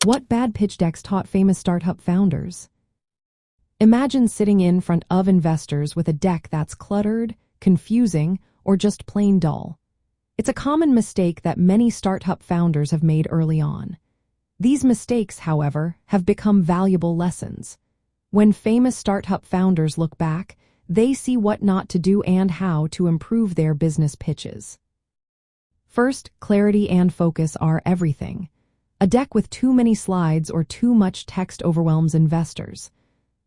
What bad pitch decks taught famous startup founders? Imagine sitting in front of investors with a deck that's cluttered, confusing, or just plain dull. It's a common mistake that many startup founders have made early on. These mistakes, however, have become valuable lessons. When famous startup founders look back, they see what not to do and how to improve their business pitches. First, clarity and focus are everything. A deck with too many slides or too much text overwhelms investors.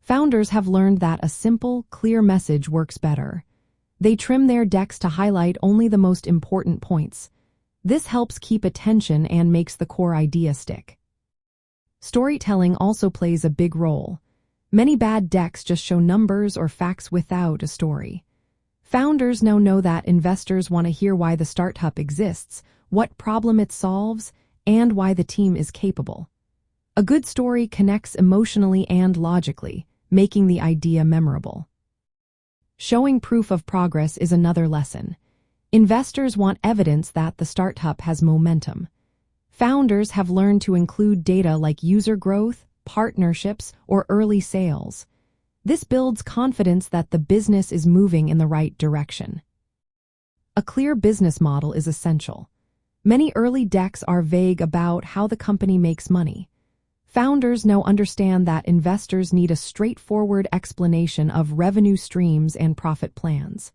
Founders have learned that a simple, clear message works better. They trim their decks to highlight only the most important points. This helps keep attention and makes the core idea stick. Storytelling also plays a big role. Many bad decks just show numbers or facts without a story. Founders now know that investors want to hear why the startup exists, what problem it solves, and why the team is capable. A good story connects emotionally and logically, making the idea memorable. Showing proof of progress is another lesson. Investors want evidence that the startup has momentum. Founders have learned to include data like user growth, partnerships, or early sales. This builds confidence that the business is moving in the right direction. A clear business model is essential. Many early decks are vague about how the company makes money. Founders now understand that investors need a straightforward explanation of revenue streams and profit plans.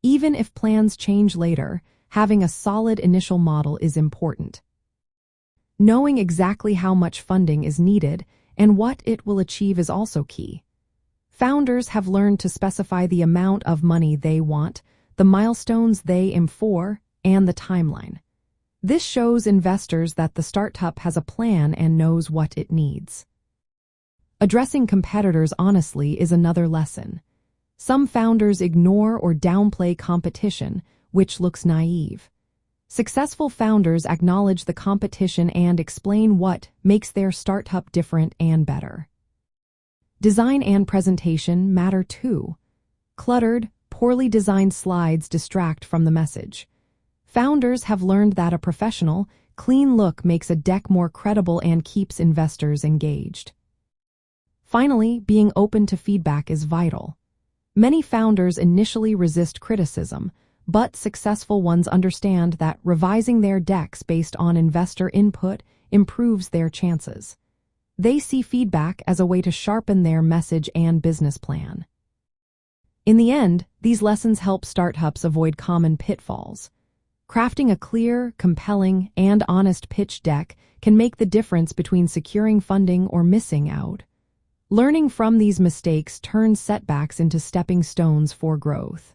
Even if plans change later, having a solid initial model is important. Knowing exactly how much funding is needed and what it will achieve is also key. Founders have learned to specify the amount of money they want, the milestones they aim for, and the timeline. This shows investors that the startup has a plan and knows what it needs. Addressing competitors honestly is another lesson. Some founders ignore or downplay competition, which looks naive. Successful founders acknowledge the competition and explain what makes their startup different and better. Design and presentation matter too. Cluttered, poorly designed slides distract from the message. Founders have learned that a professional, clean look makes a deck more credible and keeps investors engaged. Finally, being open to feedback is vital. Many founders initially resist criticism, but successful ones understand that revising their decks based on investor input improves their chances. They see feedback as a way to sharpen their message and business plan. In the end, these lessons help startups avoid common pitfalls. Crafting a clear, compelling, and honest pitch deck can make the difference between securing funding or missing out. Learning from these mistakes turns setbacks into stepping stones for growth.